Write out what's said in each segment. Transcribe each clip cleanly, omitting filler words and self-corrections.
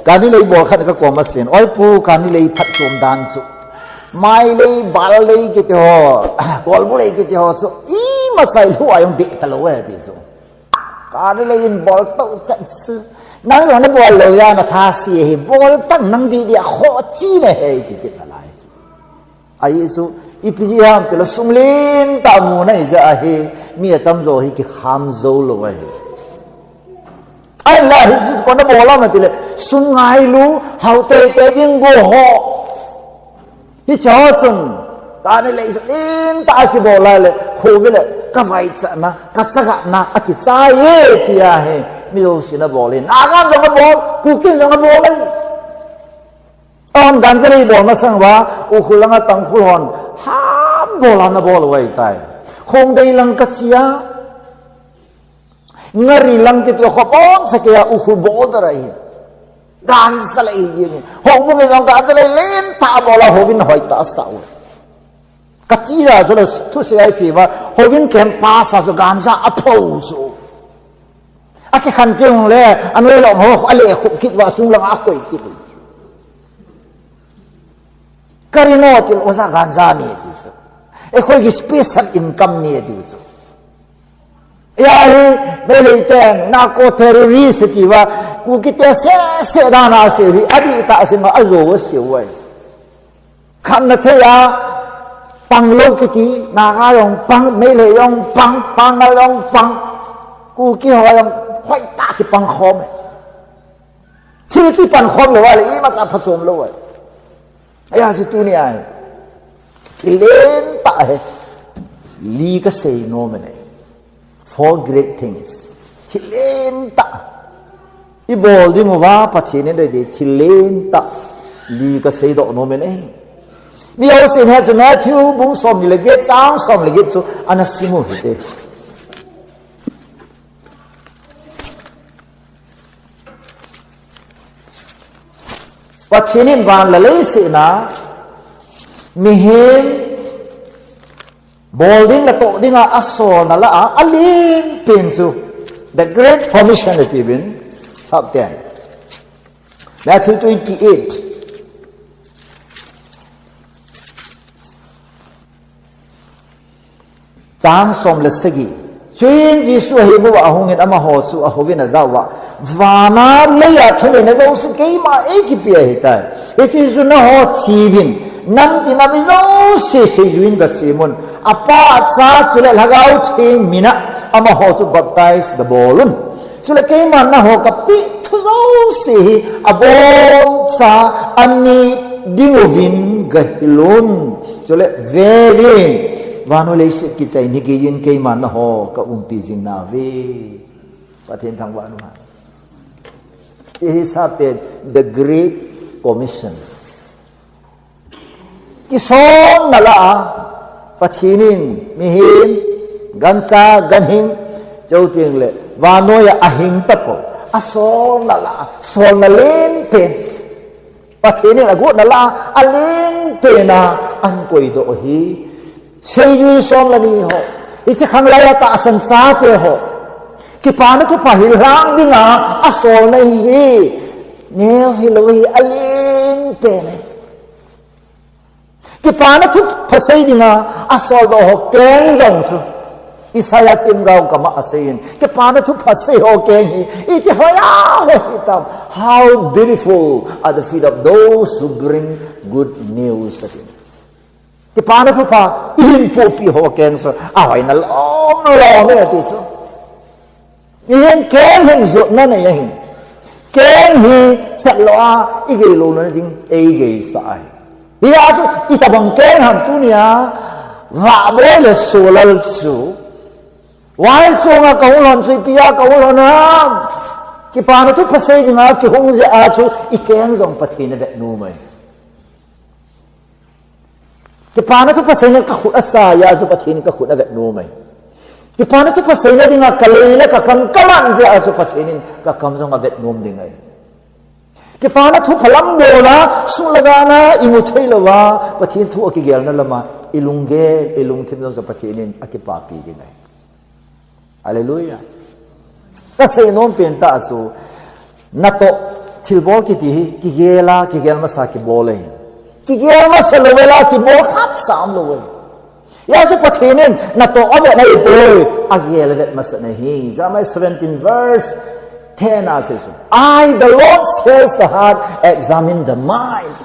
Kani leibol khat ka ko masin oi pu kani lei phat chom dan chu mai lei bal lei ki to kol bu lei ki to so I ma sai lu ayong be ta lo ti so kani lei in bol to chan su nang yo na bol lo ya na tha si he bol tang nang di dia kho chi ne he ti ki ta lai ai su ipji ham te lo sumlin ta mu na ja he mi tam zo hi ki kham zo lo wa Allah Yesus kau nak bola mati le sungai lu hau te ding go ho hi chao chung ta ne le in ta ki bola le ho ve le ka vai cha na ka sa ga na a ki sa ye ti ya he mi lo sin na bol na ga jong bol ku ki jong bol on dan sa le bol ma sang wa u khu lang tang khu hon ha bola na bol wai tai khong dei lang ka chia ngari lang ti ko khopon sakya u khu bo darai dan salai ni ho bu me jong ka salai len ta bola hovin hoi ta sau katira jo tu se ai chi wa hovin kem pa sa zo gan sa apho zo aki khan teng le anoi lo ho ale khup kit wa chung lang a koi kit karino til osa gan sa ni ti zo e khoi gi special income ni ti zo ya bele teng na ko terrorist ki wa ku ki te se da na se ri adi ta se ma azo wa se wa khan na the ya pang lo ki ti na ga yong pang me le yong pang na yong pang ku ki ho yong hoi ta ki pang khom chi pang khom lo wa le I ma cha pha chom lo wa ya si tu ni ai ti len ta he li ka se no me ne for great things tilenta I bol ding wa pathine de tilenta li ka sei do no men ei mi au sin ha Matthew bung som ni le get chang som le get so anasimu hite pathinin van la le se na mi hem Bolding na to dinga asol na la alim pinsu the great commission is given sub 10 Matthew 28 chang som le segi chuyên ji su hi bu a hongin ama ho chu a hovin a zawa vana le ya thule na zo su ke ma e ki pi hi ta e chi su na ho chi vin nam ti na bi zo se yuin ga simon apa cha chule lagau thing mina ama ho chu baptize the bolun chule ke man na ho ka pi thu zo se abon cha ani dingovin ga hilon chule vevin vanu le se ki chai ni ge yin ke man na ho ka pi jing na ve pathen thang wa nu ha chi sa te the great commission Kison nala pathinin mihin gancha ganhing chauting le vanoya ahing tapo asol nala sol nalen pen pathinin agu nala alin pena an koi do hi seyu som lani ho ichi khanglaya ta asan sa te ho ki pana tu pahil lang dinga asol nei hi neo hiloi alin pena ki pana thu phasai dinga asol do ho keng jong su isaya thim gao kama asein ki pana thu phasai ho keng hi iti hoya he tam how beautiful are the feet of those who bring good news ki pana thu pa in po pi ho keng so a hoi na long ne ti so yen keng hin zo na ne hin keng hi sat lo a i ge lo na ding e ge sai ya tu ita bang keng ham tu nia va bo le solal chu wai chu nga ka lon chui pia ka lon na ki pa na tu phasai dinga ki hong ja a chu I keng jong pathina ve nu mai ki pa na tu phasai na ka khut a sa ya chu pathin ka khut a ve nu mai ki pa na tu phasai na dinga ka le la ka kam kaman ja a chu pathinin ka kam jong a ve num dingai ki pana thu phalam do na sulagana imu thailawa pathin thu ki gel na lama ilung thim zo pathinin akipa pi dingai hallelujah ta sei non pen ta chu na to thil bol ki ti ki gel ma sa ki bol ei ki gel ma sa lo la ki bol khat sam lo ei ya su pathinin na to ave na boy agel vet ma sa nahi Jeremiah 17 verse 10 says I the Lord search the heart examine the mind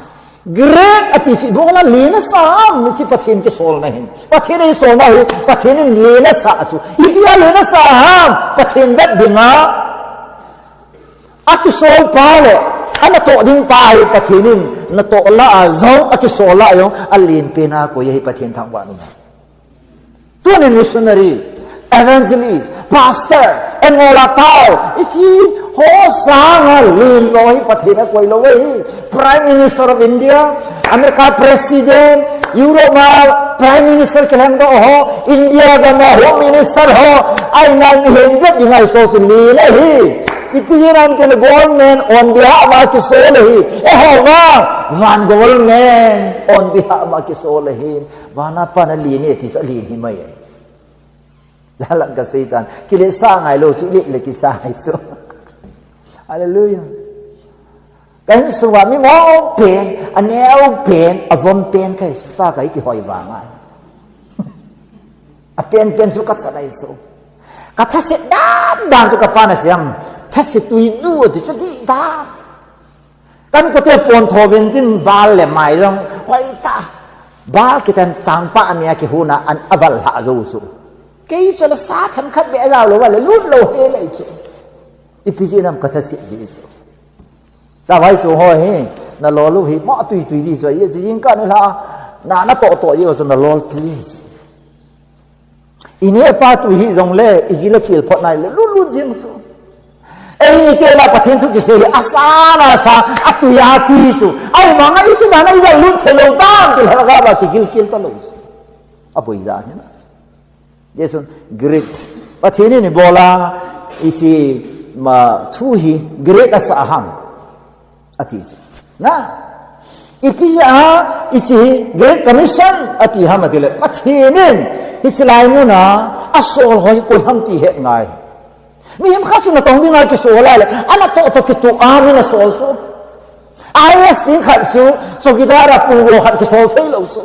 great ati si bola lena sam si pathin ke sol nahin pathin ei sol nahi pathin lena sa su ibia lena sa pathin vet dinga akisol pale ana to ding pai pathinin na to la zong akisol la yong alin pena ko yehi pathin thang wa nu tu ni missionary evangelist pastor and ola tao isi ho sang lin zoi pathina koi lo wei prime minister of India America president Europe prime minister kelang do ho India ga ma home minister ho ai na ni hen jet dingai so sin li na hi ipiran ke government on behalf of kisolahi ehwa van government on behalf of kisolahi wana panali ne ti ali ni mai jalan ka setan kile sa ngai lo si le ki sa hai so hallelujah kan suami mo pen anel pen avom pen kai sa kai ti hoi wa ngai a pen su ka sa dai so ka tha se dam su ka pa na siamถ้าสิตุยดูที่จะดีตากันก็เตะปนทวินที่บาลเลยไม่ลงไว้ตาบาลกิตันสังปะเมียกิหูนะอันอวัลหะรูสุกี่จะละสาทำคัดเบลเราหรือว่าเลยลุ้นเราเฮเลยจุอีพิจินำก็ถ้าสิจีจุแต่ไว้สุห้อยน่ะรอลูกหิบ่ตุยดีสวยจริงกันนี่ละน่ะโตเยอะสุดน่ะรอตุยอีเนี่ยป้าตุยจงเล่อีกิเลคิลพอไหนเลยลุ้นจริงสุเอ็งนี่เกล้าปะทิ้งทุกสิ่งอาสาอัตุยาตุยสุไอ้มังไอ้ที่นั่นไอ้ว่าลุ้นเฉลิมตามที่เราก็ว่าที่กิลตลอดอ่ะปุยดานี่นะเยสุนกรีดปะทิ้งนี่บอกละอีสิมาทุยกรีดอาสาหังอธิจุนะอีกอย่างอีสิกรีดคอมมิชชั่นอธิหามาที่เลยปะทิ้งนี่อีสิไลมุนะอาโซลหอยกุยหำที่เหตุไงมีเห็นข้าชุนตรงนี้ไงกิโซอะไรเลยอันนั้นโตกิตัวอามินะโซลโซIS นี่ขัดสู้สกิดาราปูโวขัดกิโซเทโลโซ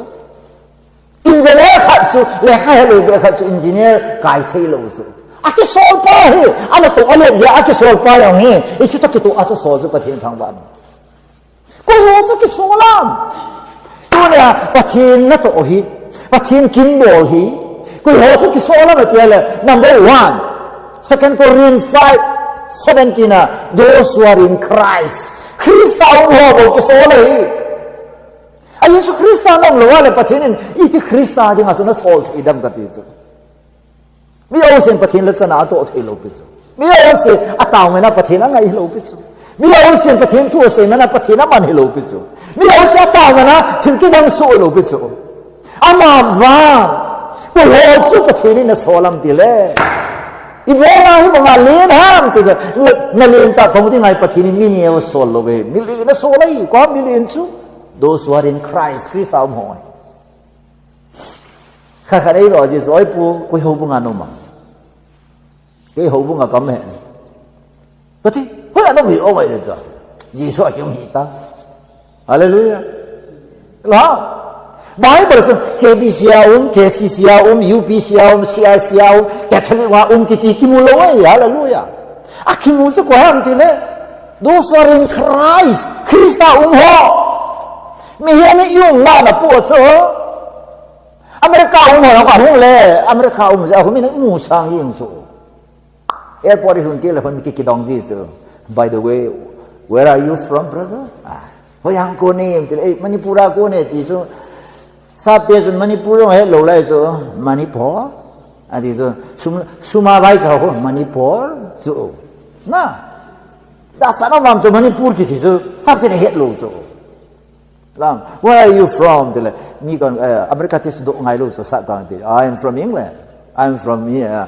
อินเจเนียร์ขัดสู้เลขาเฮลูเบขัดสู้อินเจเนียร์กายเทโลโซอากิโซลป้าเฮอันนั้นตัวอะไรเจ้าอากิโซลป้าอย่างนี้ไอ้ชิตกิตัวอาโซโซประเทศทางบ้านก็โซโซกิโซลามตัวเนี่ยประเทศนั่นตัวฮีประเทศกินโบฮีก็โซโซกิโซลามประเทศเลย number 1 2 Corinthians 5:17 those who are in Christ คริสต์เอาหัวบอกกิโซเลยไอ้ยิสุคริสต์น้องรู้ว่าเลยประเทศนี้อีที่คริสต์ที่งาสุนัสโอลที่ดำกันที่สุดมีเอาเสียงประเทศลักษณะตัวที่โลกิสุมีเอาเสียงอัตตาเมื่อประเทศนั้นไงโลกิสุมีเอาเสียงประเทศทั่วเสียงนั้นประเทศนั้นมันโลกิสุมีเอาเสียงอัตตาเมื่อถึงที่ดังสู้โลกิสุอามาว่าก็โลสุประเทศนี้นะโซลัมติเล่อีโบราณที่บอกว่าเลี้ยงห้ามจะนั่นเลี้ยงตาตรงที่ไงปัจจุบันมีเนี่ยโซลโลเวมิลีนโซลเลยก็มิลีนชู those who are in Christ คริสต์เอาหอยข้าได้ต่อจีสอยปูคุยหูบุงานนมังไอ้หูบุงานก็ไม่เห็นปะที่เฮ้ยต้องมีเอาไว้เลยจ้ะยีสวยยังมีตั้งฮาเลลูยาแล้ว Bible says KBCA KCCA UPCA CICA Catholic kiti kimulaway hallelujah akimu sa kuhan tile those are in Christ Krista ho mihiyami yung na po so Amerika ho ka hong le Amerika sa ako minagmusang yung so airport is until ako mikikidong dito by the way where are you from brother hoyang ko ni Manipura ko ni so Sab dia Manipur yang hello lah so Manipur, adi so Sumawai so Manipur so, na, sana mam so Manipur kita so sab dia hello so, lang, where are you from? Dia ni kan Amerika tu dok ngai lo so sab kan dia, I am from England, I am from here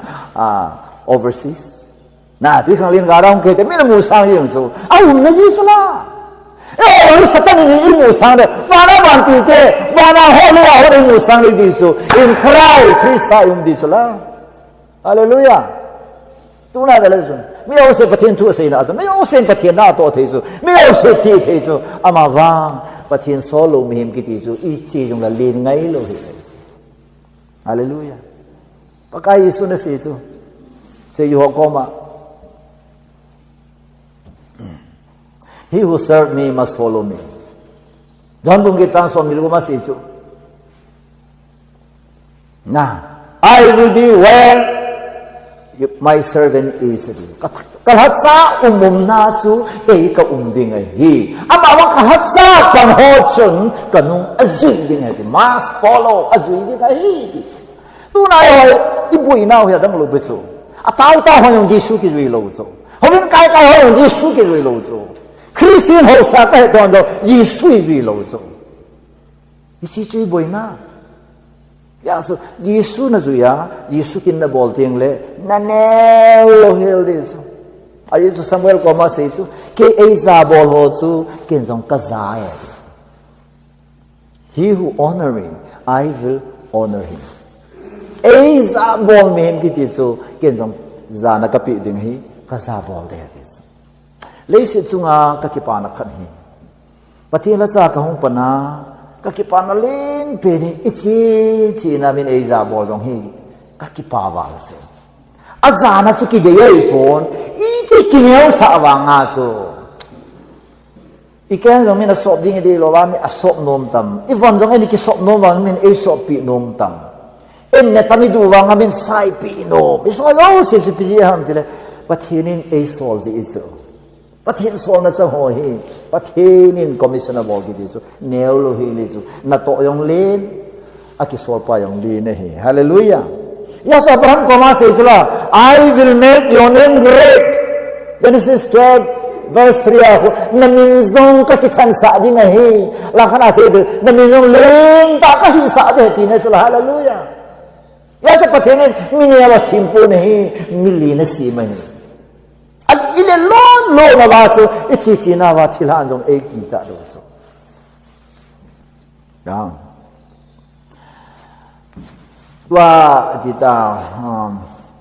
overseas, na tu kan lian garang kita, mana musang yang so, nazi so lah. Eh, Satan ini ilmu sang deh. Mana bantu ke? Mana holy ilmu sang di situ. In Christ, Krista yang di sana. Haleluya. Tu nak ada lesun. ไม่เอาเสพเทียนทั่วเสียนะไม่เอาเสพเทียนหน้าตัวเทียนไม่เอาเสพจีเทียนอามาว่างปะเทียนโซโลมีหิมกิติจูอีจีจงละลีนไงโลหิตฮาเลลูยาปะกายยิสุนเสียจูเสียอยู่หกมา He who served me must follow me. John bungi chang som milu ma si chu. Nah, I will be where my servant is. Kalhat sa na chu ei ka ding ai hi. Ama wa kalhat sa kan ho chung kanung azui ding ai must follow azui ding ai hi. Tu na yo ibui na ho ya dang lo be chu. A tao ta ho yong Jesu ki zui lo chu. Ho vin kai kai ho yong Jesu ki zui lo chu. Christian ho sa ka don do Jesu zui lo chu. Isi chui boi na. Ya so Jesu na zuya Jesu kin na bol tiang le nanei lo hel de so. Ai so Samuel ko ma se chu ke ei za bol ho chu ken jong ka za ya. He who honor me, I will honor him. Ei za bol me him ki ti chu ken jong za na ka pi ding hi ka za bol de ti. Le se chunga ka ki pa na khan hi. Pati la cha ka hong pa na kakipanalin peni ichi na min eiza bol dong hi kakipawal so azana su ki deyai pon iki kimeu sa wanga so ikan jong min asop ding de lo wa mi asop nom tam ivon jong eni ki sop nom wang min ei sop pi nom tam en ne tami du wang min sai pi no iso yo se pi ham tile pathinin ei sol ji iso Pathin sol na cha ho hi pathinin commissioner bo gi disu neu lo hi li chu na to yong len aki sol pa yong li ne hi hallelujah yes Abraham ko ma se sula I will make your name great Genesis 12 verse 3 na min zong ka ki than sa ding hi la khana se de na min zong len ta ka hi sa de ti ne sula hallelujah yes pathinin min ya wa simple ne hi milli na si ma hi ile lon lo na ba chu ichi na ba thila jong e ki cha do so dang tua bita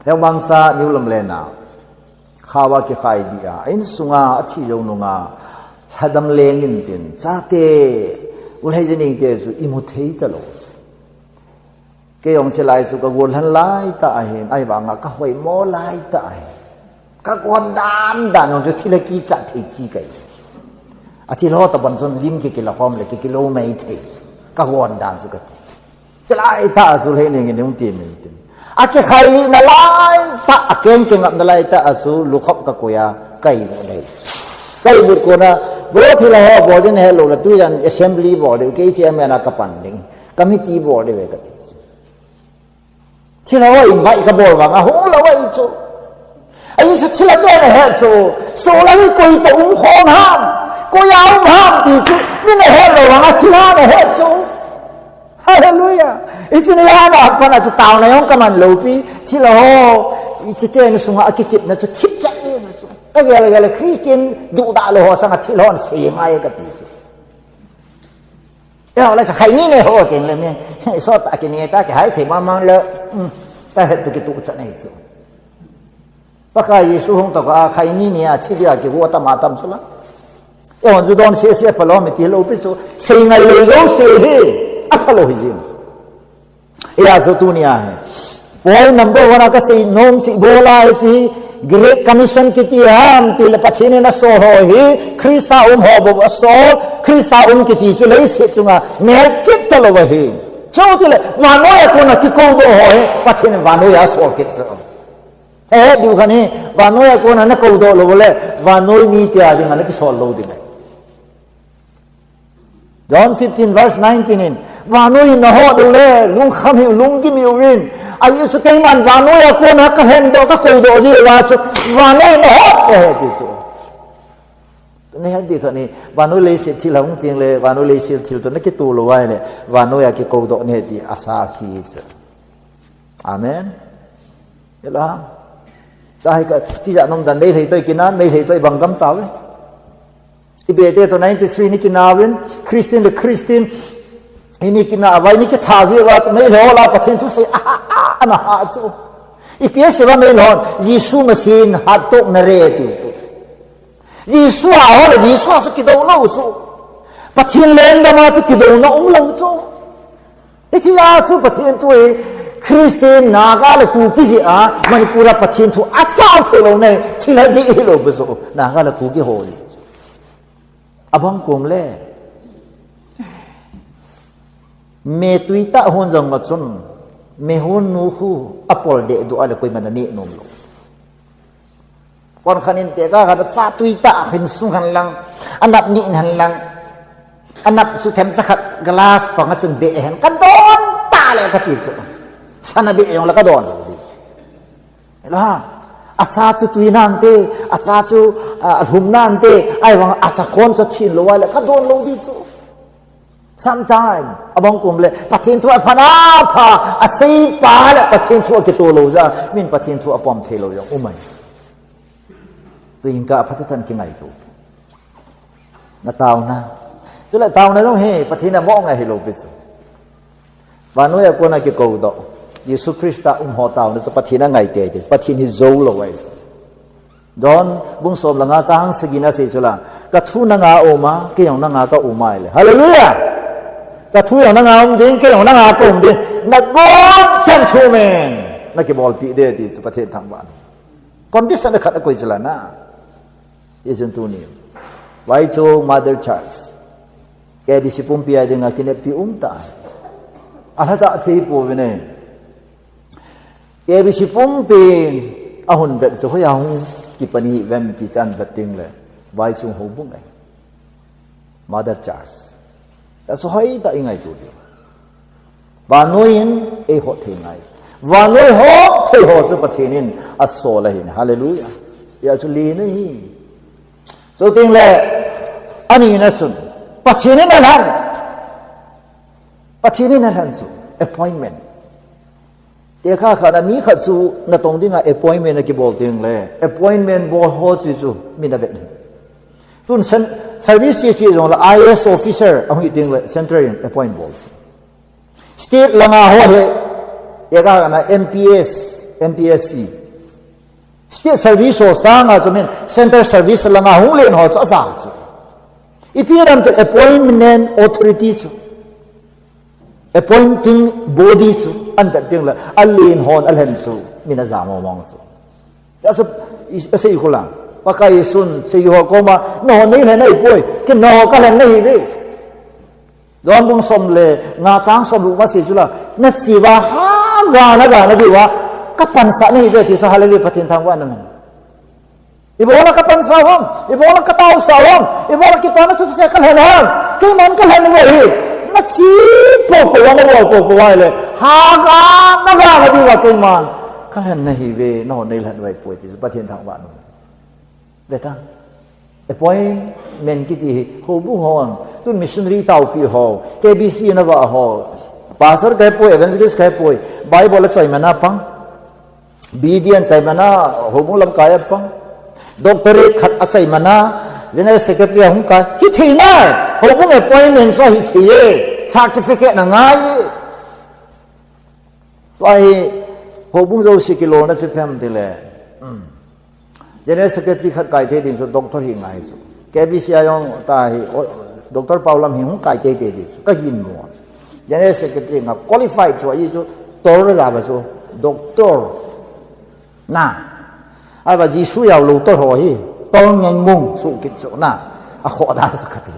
he wang sa new lam le na khawa ki khai dia in sunga athi yo no nga hadam leng in tin cha te ul hai jeni te su imu thei ta lo ke yong se lai su ka gol han lai ta hen ai ba nga ka hoi mo lai ta hen các quan đan đàn ông cho thi chặt thì chi cái, thì lo tập bản thân lim cái là form là cái lô mấy thì các quan đàn cho cái lại ta số này người nông tiền mình, cái khai na lại ta kem ngập na lại ta số lục khóc các cô ya cây này, cây một cô na vừa thì là họ bỏ trên này là tôi rằng assembly bỏ được cái chị em là các bản định committee bỏ được cái thì là họ invite các bộ vào không là vậy chứ ai sẽ chỉ là cái này hết rồi, số là cái coi tổ ủng hộ ham, coi áo ham thì chứ, nhưng này hết rồi mà chỉ là này hết rồi, hallelujah, ý chí này là phần là tàu này không có mình lâu pi, chỉ là họ, ý chí tên sung cái chip nó cho chip chắc đi, cái là Christian đủ đã là họ sang chỉ là họ xì ngay cái gì, đó là cái này này họ tiền lên này, số ta cái này ta cái hai thì mang lợ, ta hết tụi cái tụ chất này rồi. Baka Yesu hong to ka khai ni ni a chi dia ki wo ta ma tam sala e hon ju don se palo mi ti lo pi chu se ngai lo yo se he a phalo hi jin e a zo tu ni a he point number 1 ka se nom si bola si great commission ki ti ham ti la pachine na so ho hi Krista ho bo so Krista ki ti chu lei se chunga ne kit ta lo wa hi cho ti le wa no ya ko na ki ko do ho he pachine wa no ya so kit so điều khăn hi và nói cô nó cầu độ rồi lên và nói mi tia thì nó cái sổ lâu thì này John 15 verse 19 và nói nó họ được lên lung khăm hiểu lung kim hiểu in ai số cái màn và nói cô nó cái hành độ các cầu độ gì và nói nó họ cái gì chứ này hết điều khăn hi và nói lấy sự thi lòng tiếng lên và nói lấy sự thi tôi nó cái tu lâu này và nói cái cầu độ này thì asa khi amen được không tại cái tí giả nông đàn đây thì tôi kinan đây thì tôi bằng cắm tàu ấy ibe te to 93 ni kinawin Christian the Christian ini kina vai ni ke thazi wa me lo la pathin tu se ana ha chu ips ba mai lon Giêsu machine hat tok na re tu Giêsu a ho Giêsu su ki do lo su pathin len da ma su ki do na ong lo chu ichi ya chu pathin tu e Christian naga le ku ki ji a Manipura pathin thu a chao the lo ne chi la ji lo bu so naga le ku ki ho ji abang kum le me tuita hon jong ma chun me hon nu khu apol de du ala koi manani nom lo kon khanin te ka ga cha tuita hin sung han lang anap ni han lang anap su them cha khat glass pa nga chung de hen ka don ta le ka ti chu sana be yong la ka don di ela acha chu tuinang te acha chu hum nan te ai wang acha khon chu thin lo wa le ka don lo di chu sometime abang kum le pathin thu phana pha asei pa le pathin thu ke to lo za min pathin thu apom the lo yong umai tuin ka phathan ki ngai tu na taw na chu la taw na lo he pathin na mo ngai he lo pi chu wa no ya ko na ke ko do Yesu Krista ho taw na chu pathin na ngai te te pathin hi zo lo wai don bung som la nga chang sigina se chu la ka thu na nga o ma ke yong na nga ka o mai le hallelujah ta thu yang nga om din ke yang nga kom din na god san thu men na ke bol pi de ti pathe thang ban condition na khat ko jala na isn't tu ni wai cho mother church ke disipum pi ai nga kinet pi ta ala ta thei po vene ke disipum pi ahun vet so ya hu ki pani vem ki chan veting le wai chung ho bung ai mother church so hoi ta ingai tu dia wa noin e ho the ngai wa noi ho the ho su pathinin aso la hin hallelujah ya chu li ni so ting le ani na sun pathinin na han su appointment te kha kha na mi kha chu na tong dinga appointment na ki bol ting le appointment bol ho chu chu mi na vet tun san service chi jong la IS officer ang iting le central appoint balls state langa ho he ega na MPSC state service ho sang a chumin center service langa hu len ho cha sa chu ipiram to appointment authority chu appointing body chu an ta ting la alin hon alhen su mina za mo mong su ya so ase ikula pakai sun se yo ko ma no nei le nei poi ke no ka le nei ri don bung som le nga chang som lu ma se chula na chi wa ha ga na di wa ka pan sa nei ve ti sa halali pathin thang wa na ibo na ka pan sa hom ibo na ka taw sa hom ibo na ki pa na thup se ka le na ke mon ka le ne ri na chi po wa na po wa le ha ga na di wa ke man ka le nei ve no nei le vai poi ti pathin thang wa na Deta, appointment kiti ho bu hon, tu missionary tau pi ho, KBC na wa ho, pastor kay po, evangelist kay po, Bible sa imana pang, BDN sa imana, ho bu lam kaya pang, doctorate khat at sa imana, general secretary hong ka, hiti na, ho bu appointment sa hiti certificate na ngay, to ay ho bu daw si kilo na si Pam dile. General Secretary khat kai the din so doctor hi ngai so KBC ayong ta hi Dr. Paulam hi hung kai te te di ka yin mo General Secretary nga qualified so yi so tor la ba so doctor na ai ba ji su yao lu to ho hi tor ngen mung su kit so na a kho da so ka ti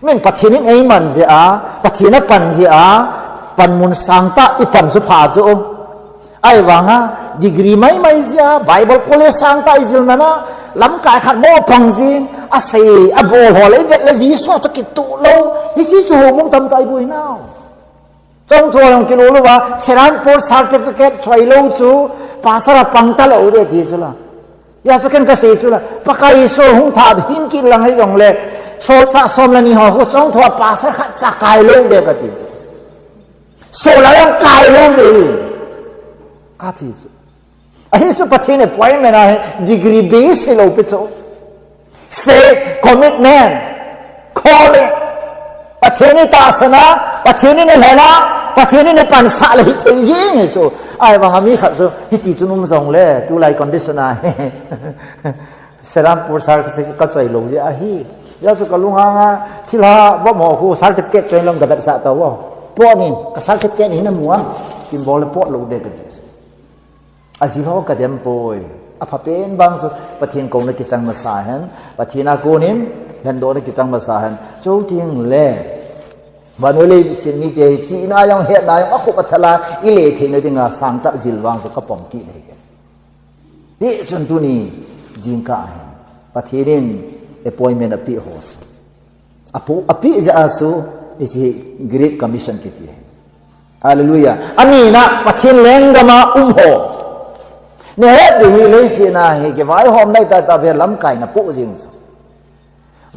men pathin ei man je a pathina pan je a pan mun sangta I pan su pha jo ai wanga degree mai ja Bible college sangta izil mana lam kai khat mo pang jin a se a bo ho le vet la ji so to ki tu lo hi si chu mong tam tai bui nao trong cho yang ki lo wa seran for certificate choi lo chu pasara pang ta lo de ti chu la ya so ken ka se chu la pakai so hung tha hin ki lang hai yong le so sa som la ni ho ho trong tho pasara khat sa kai lo de ka ti so la yang kai lo de ka ti ahin so pathin appointment a degree base lo pe so faith commitment calling pathin ta sana ปัจจุบันนี่แหละนะปัจจุบันนี่ปันสาเลยจริงๆจู่ไอ้บางมีขัดจู่ฮิตจุนุ่มส่งเลยตู้ไลคอนดิชนาเสร็จแล้วพูดสาร์ติก็ใจลงยี่ฮียาสุกลุงฮะที่ละว่าหมอคู่สาร์ติเกตใจลงกับแบบสะตัวพวกนี้ก็สาร์ติเกตนี่นะมัวกินบอลพวกลงเด็กกันอาชีพเขากระเดียมป่วยอภัยเป็นบางสุดปะเทียนกงในกิจจังมาสาหันปะเทียนอากูนินเห็นโดนในกิจจังมาสาหันโจทิ้งเล่วันนี้เลยสิ่งนี้เดี๋ยวจีน่ายังเห็นนายอ่ะขุบทลายอิเลทีนี่ดึงอ่ะสังตะจิลวางสุกปองกีเลยกันนี่ส่วนตัวนี้จิงกาเห็นปะเทียนappointment อภิโหสอภิจะอาสูอิสิ Great Commission กิจฮาเลลูยาอันนี้นะปะเทียนเล้งกันมาโหเนี่ยดูเลยสินะเฮ้ยไว้หอมได้แต่เวลาไก่นะปุ๊จริง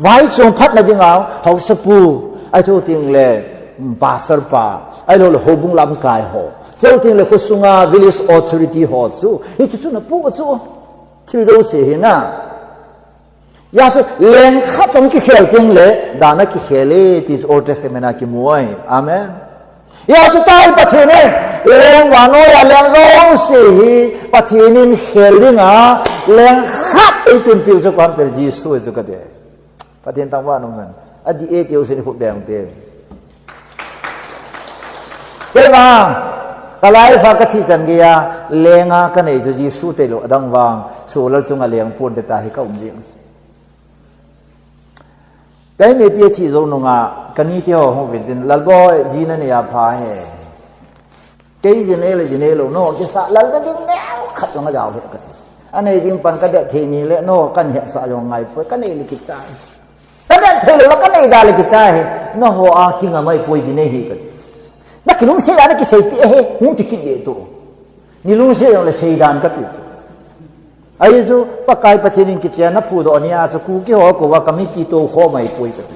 ไว้จงพัดนะจริงเอาเขาสปูไอ้ทุกทีเลยป่าสร์ป่าไอ้เราหบุงลำไก่หอเจ้าทีเลยคุสุงา village authority หอสู้นี่จุดนั้นปุ๊สู้ที่เราเสียนะยาสุเลี้ยงขับจงกิเขลจริงเลยดานะกิเขลที่ Old Testament กิมวยอาเมนยาสุดท้ายประเทศนี้เลี้ยงวานโอยเลี้ยงร้องเสียประเทศนี้เขลดิ้งอ่ะเลี้ยงขับไอ้ตุนปิวจะความเจริญสุดจะก็ได้ประเทศต่างว่าน้องมันอดีตเกี่ยวสินขุดแดงเตี้ยเจ้าบ้างตลาดฟ้ากที่จันกียาเลี้ยงกันไอ้จะจีสุดเตลุดังวางสู่แล้วจงเลี้ยงพูนเตตาให้เขาอุ้มเลี้ยงแต่ในปีที่เราหนุ่งกันนี่ที่ห้องฟิดินลัลบอยจีนเนี่ยพายเกย์จีนเลยจีนเลยโน่จะสะลัลก็ดิ้งแนวขัดลงมาดาวเหตุกันอันนี้จริงปันก็เด็กทีนี้เลยโน่กันเหตุสะยังไงเพื่อกันนี่ลิขิตใจแต่เด็กทีเลยกันนี่ได้ลิขิตใจโน่หัวกินอะไรป่วยจีนเหตุกันนักลุงเสียอะไรกิเสียเฮ้หูติกินเยตัวนี่ลุงเสียอะไรเสียดานกันติไอ้ซูปากไก่ปะเทนินกิจนับพูดอันนี้อาจจะกูกี่หัวกูว่ากำมิกิโตข้อไม่ป่วยกัน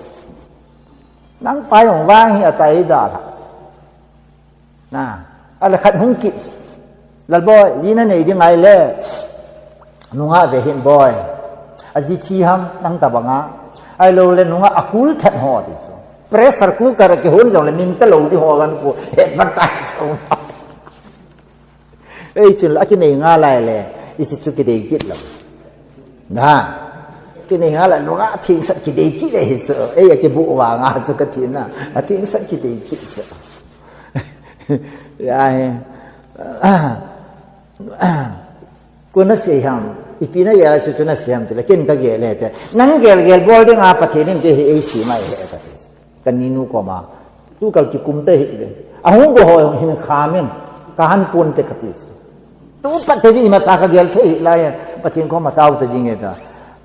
นั่งไปของว่างอะไรด่าท่านะอะไรขัดหุ่นกิจแล้วบ่อยยีนั่นเองยังไงเล่นุ่งอาเวหินบ่อยอาจิที่ฮัมนั่งตาบังอาไอ้เราเล่นนุ่งอาคุลทัดหัวดิเพรสสักกูกระเกหุ่นจังเลยมินตะลุที่หัวกันกูเห็นมันตายสองไอ้สิ่งละกินเองอะไรเลยอิสิสุกิเดกิดแล้วนะกินเองอะไรนุ่งอาทิ้งสักกิเดกิดเลยสิไอ้ยังกิบุวางอาสุกทินนะทิ้งสักกิเดกิดสิยายกูน่าเสียหำอีปีนั้นยายสุดน่าเสียหำแต่ละกินก็เกลเลยแต่นั่งเกลบอลเด้งอาปะเทนินเตะไอ้สีไม่เห็นกันกันนี่นูก็มาตู้กัลกิคุมเตะเห็นอ่ะหุ่นก็หอยหินขามินการปูนเตะขัดติสตู้ปะเทนินมาสักเกลเตะอะไรปะเทนินเขามาเต้าตัวจริงเองแต่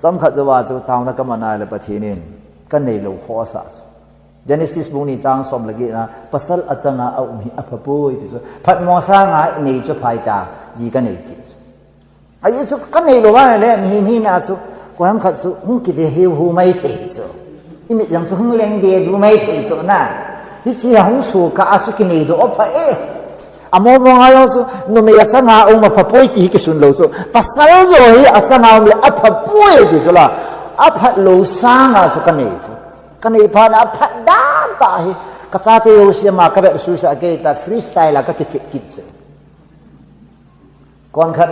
สำคัญจะว่าจะเต้านักมันอะไรปะเทนินกันในโลกข้อสัตGenesis บุญจางสมลกินะภาษาอาจารย์เอามีอภปุยที่สุดพัดมอสางาในจุดภายตาจีกันเองไอ้สุกันในโลกอะไรนี่นะสุความขัดสุหุ่นกิเลสหูไม่เที่สุอีมิยังสุหุ่นเลี้ยงเดียดูไม่เที่สุนะที่เสียหุ่นสุก้าสุกินในดูอภัยอามองอะไรสุนุ่มอาจารย์เอามาอภปุยที่กิสุนโลสุภาษาโจฮีอาจารย์เอาเลยอภปุยที่สุดละอภัยโลสางาสุกันในกันอีพานะพัดด้านตาฮีกษัตริย์รูสิมากับสุสาเกตาฟรีสไตล์ละก็คิดเสียก่อนขัน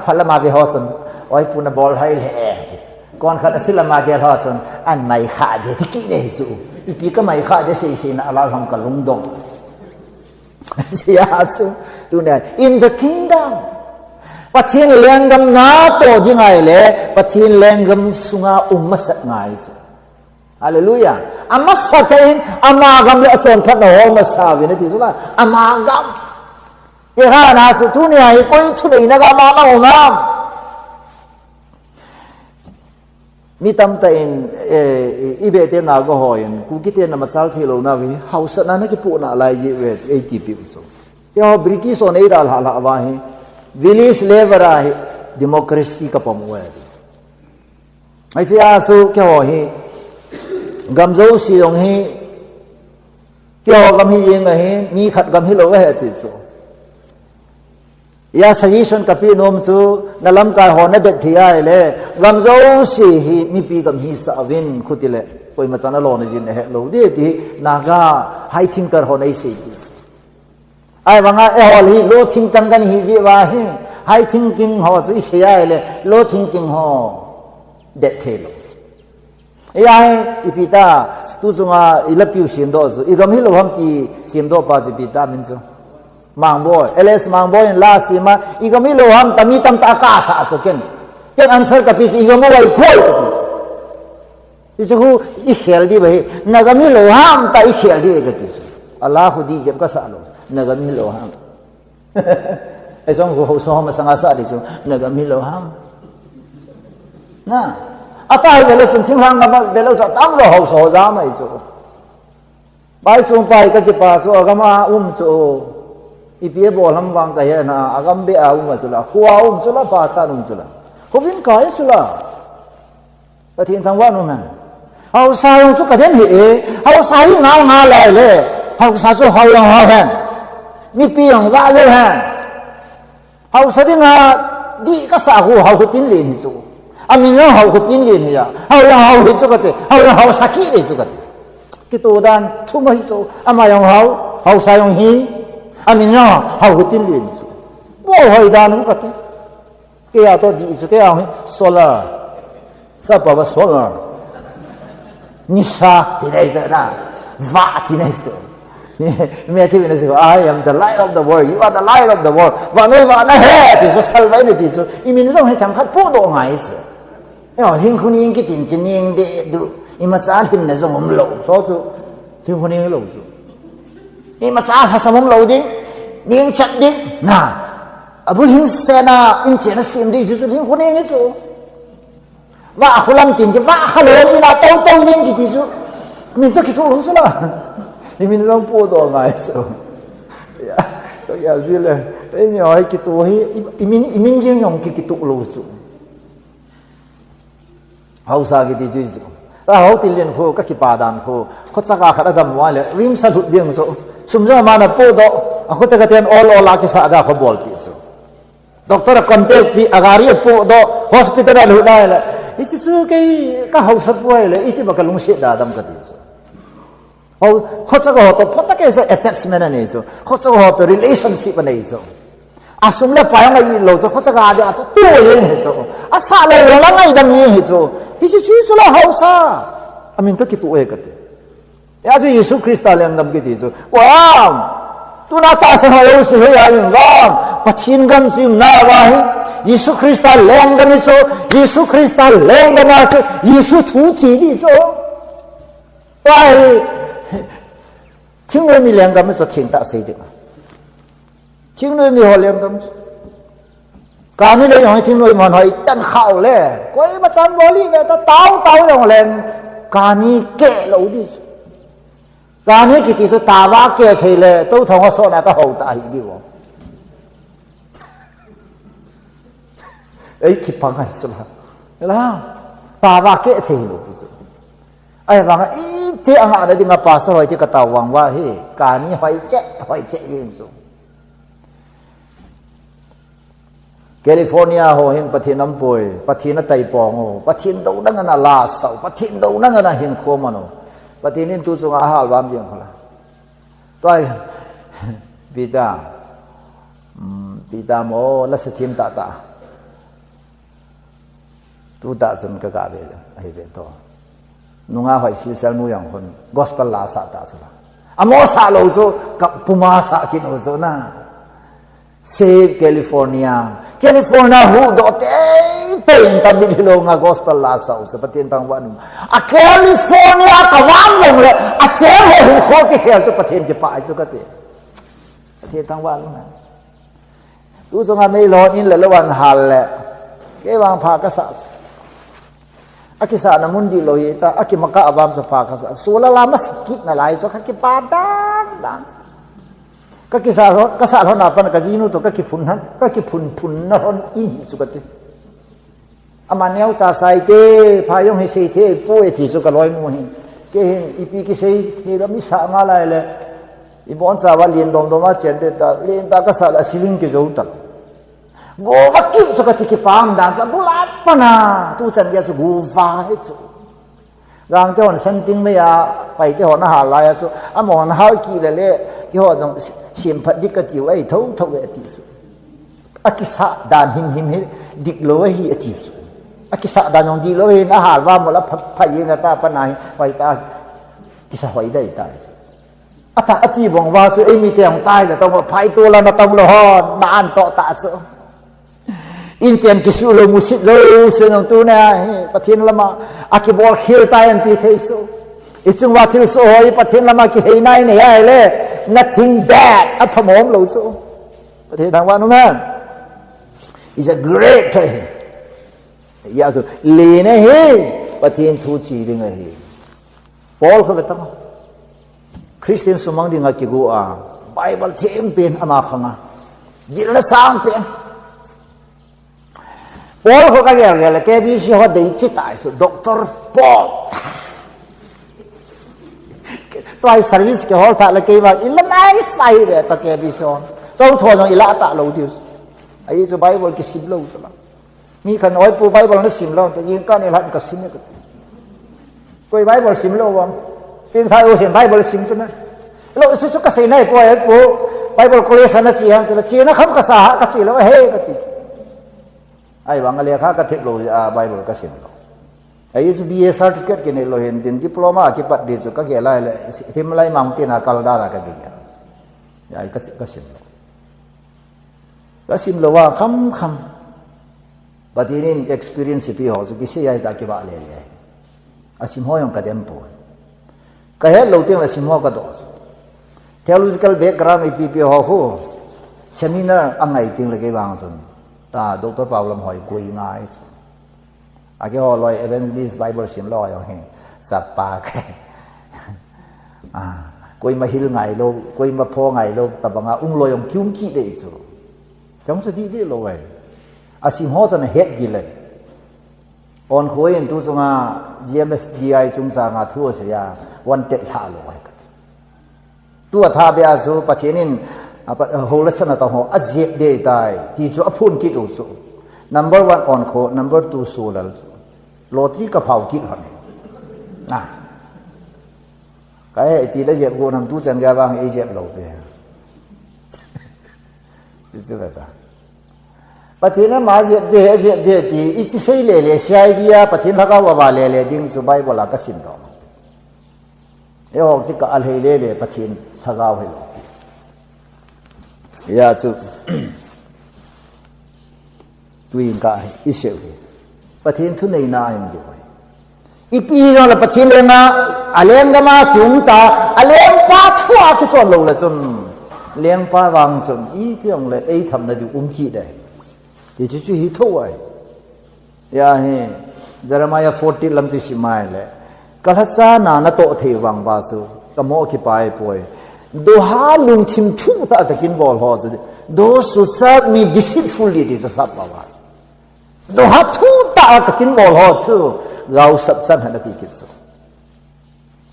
พัดละมาเบฮอสันโอ้ยพูนบอลให้เลยก่อนขันสิละมาเกลฮอสันอันไม่ขาดที่กินได้สูอีพีก็ไม่ขาดจะเสียนะเราทำกับลุงดงเสียสูตัวเนี่ย in the kingdom ปะเทียนแรงกำนาโตยังไงเลยปะเทียนแรงกำสุงามัสไงฮาเลลูยาอามัสสัตย์อามากำเลอส่วนพัดหอมัสสาวินาทีสุดละอามากำยังไงนะสุดทุนี่ไอ้ก้อยทุนี่นะก็มาหงามนี่ตั้มแต่อีเบเตนาก็หอยกูคิดเองนะมาสัลที่เราหน้าวิเฮาส์นั้นก็พูดอะไรจีเวท80 ปีสุดที่เขาบริติชคนนี้ด่าละละว่าให้วิลลิสเลเวอร์ให้ดิโมคราซีกับผมเว้ยไอ้เสียสุดแค่หอยกำจัดสิ่งนี้เกี่ยวกับมีเองไงมีขัดกับฮิโลเวหติดสูยาสิชนกับพี่น้องสูนั่นลำกายหัวนั่นเด็ดที่ไอ้เลยกำจัดสิ่งมีปีกับฮิสาวินคุติเล coi mà chana lo này gì này lâu đi thì naga hai thinh cơ hồ này gì ai bằng ai hồi lo thinh tăng cái gì gì vậy hai thinh kinh họ chỉ xây ai le lo thinh kinh họ đẹp thế lo ai ipita tu zunga ilapiu sim do zu igam hi lo ham ti sim do pa ipita min zo mang boy ls mang boy la sima igam hi lo ham tami tam ta ka sa so ken answer ka pi igam wai phoi isu i khel di bai nagam hi lo ham ta i khel di ga ti allah di jeb ka sa lo nagam hi lo ham ai song ho so ma sanga sa di chu nagam hi lo ham na atai velo chun thimhang ga velo cha tam lo ho so za mai chu bai chung pai ka ki pa chu agama chu ipie bol ham wang ka he na agam be a chu la huwa chu la pa cha chu la ko vin ka chu la pa thin thang wa no man hau sa chu ka den hi hau sa hi nga lai le hau sa chu hau yang hau han ni pi yang wa le han hau sa ding di ka sa hu hau tin le ni chu amin yang hau tin le ya hau yang hau hi chu ka te hau yang hau sakit le chu ka te ki to dan thu mai chu ama yang hau sa yang hi amin yang hau tin le ni chu bo hoi dan ka te ke ya to di chu ke ya solar sa pa solar nisa ti nei za na va ti nei se me ti ne se I am the light of the world you are the light of the world va na he ti so salvai ni ti so i min rong he chang khat po do ngai se yo hin khu ni ki tin chin ning de du i ma cha hin na zong om lo so chu hin khu ni lo chu i ma cha ha sam om lo ding ning chat ding na abul hin se na in che na sim di chu hin khu ni chu va khulam tin ki va khalo ina tau yin ki ti chu min ta ki tu lo sala ni min long po do ngai so ya ko ya zile e mi ai ki tu hi imin jing yong ki tu lo su hausa ki ti chu ta hau ti len pho ka ki pa dan pho kho cha ka khada dam wa le rim sa lut jing so sum ja ma na po do a kho cha ka ten all la ki sa da kho bol pi so doctor contact pi agari po do hospital lu dai la ichi chu cái hậu sắp quay lại ít mà cái lung xịt đá đâm cái gì hậu khó chắc họ tập phát cái attachment này rồi khó chắc họ tập relationship này rồi asum le pa nga i lo cho khó chắc ga ja tu ye rồi asa le la ngai dam ye rồi ichi chu su la hậu sa amin to ki tu e cái ya ju Yesu Christ le ngam cái gì rồi quang tu na ta sa ho su he ya yin gam pachin gam sim na wa hi Yesu Christ leng gam cho Yesu Christ leng gam cho Yesu thu chi di cho ai chính người mi leng gam cho thiên ta sei được chính người mi ho leng gam cả mi le yong chính người mon hoi tan khao le koi ma san bo li ve ta tao yong leng cả ni ke lo di cả ni ki ti so ta wa ke thei le to thong ho so na ka ho ta hi di wo ấy kịp bằng ngày xưa là ta va kệ thì luôn ai bằng ấy thế anh ạ đấy thì ngapa pass hỏi thì cái tàu vàng va he cả ní hỏi chết yên rồi California ho hin pathin am poi pathin tai pong ho pathin do nang na la sau pathin do nang na hin kho mano pathin in tu chung a hal wam jeng khala toi bida mo la sathim ta tu ta sun ka ga be ai be to nunga hoi sil sal nu yang khon gospel la sa ta sa amo sa lo zo ka puma sa kin o zo na save California hu do te pen ta mi lo nga gospel la sa so patin tang wan a California ka wan long le a che ho kho ki khel to patin je pa so ka te patin tang wan na tu zo nga me lo in le lo wan hal le ke wang pha ka sa akisa na mundi lo yeta akimaka abam sa pa ka sula la mas kit na lai so ka ki padan dan ka kisa ho na pan ka jinu to ka ki phun na hon in chu ka ti amaneu cha sai te phayong he sei the po e thi chu ka loi mu hi ke ipi ki sei the da mi sa nga lai le i bon sa wa lien dom ma chen te ta lien ta ka sa la siling ke zo ta go vakki so ka ti ki pam dan sa bu la pa na tu chan ya su gu va he chu gang te hon san ting me ya pai te hon ha la ya chu amon ha ki le le ki ho jong sim phat dik ka tiu ai thau thau e ti chu akisa dan him dik lo hi ati chu akisa dan ong di lo hi na hal wa mo la phai yin ta pa nai pai ta kisa hoi dai tai ata ati bong wa chu ai mi te ang tai la tong phai tu la na tong lo hon na an to ta chu in chen ki su lo musit zo se nong tu na pathin lama akibol khil tai an ti thei so ichung wa thil so hoi pathin lama ki hei nai ne ai le nothing bad a phamom lo so pathin thang wa no man is a great thing ya so le ne he pathin thu chi ding a he Paul kho ta Christian sumang ding a ki gu a Bible them pen ama khanga yil la sang pen Paul kho ka ge le ke bi si ho dei chi tai so Dr. Paul toy service ke hol tha la ke ba in la nai sai de ta ke bi so chong thon ong ila ta lo diu ai so Bible ki sim lo so la mi khan oi pu Bible na sim lo ta yin ka ni lan ka sim ne ka koi Bible sim lo wa tin thai o sim Bible sim chu na lo su ka sei nai po ai pu Bible college na si hang ta chi na kham ka sa ka si lo he ka ti ai wang le kha ka thek lo a Bible ka sim lo ai su BA certificate ke ne lo hen din diploma ki pat di chu ka ge lai le Himalaya mountain a kal da la ka ge ya ai ka sim lo ka sim lo wa kham but in experience pi ho chu ki se ai ta ki ba le le asim ho yong ka dem po ka he lo teng la sim ho ka do theological background ipp ho ho seminar angai ting le ke wang chun ta Dr. Paulam hoi kui ngai age ho loi evangelist Bible sim lo yo he sapa ke koi ma hil ngai lo koi ma pho ngai lo ta banga ung lo yong kyum ki de chu chong chu di de lo wai asim ho chan het gi le on khoi en tu chunga GMFDI chung sa nga thu se ya wanted ha lo ai tu tha bia chu pathenin holasana ta ho ajep de dai ti chu aphun ki do chu number 1 on kho number 2 solal chu lotri ka phau ki hon na cái ti la jep go nam tu chan ga bang e jep lo pe chu la ta pathina ma jep de ti ichi sei le sai dia pathin laka wa le ding chu Bible la ka sim do e ho ti ka al hei le pathin thagaw he lo ya chu tuin ka iseu he pathin thu nei na im de wai ipi jo la pathin le nga aleng ga ma kyum ta aleng pa thua ki chon lo la chun leng pa wang chun I tiang le ei tham na du ki dai ti chu hi tho ai ya he Jeremiah 40 lam chi simai le kalhacha na to the wang ba su ka mo ki pai poi do ha lung thim thu ta takin bol ho zu those who serve me deceitfully this is up was do ha thu ta takin bol ho chu gau sap chan han ti kit so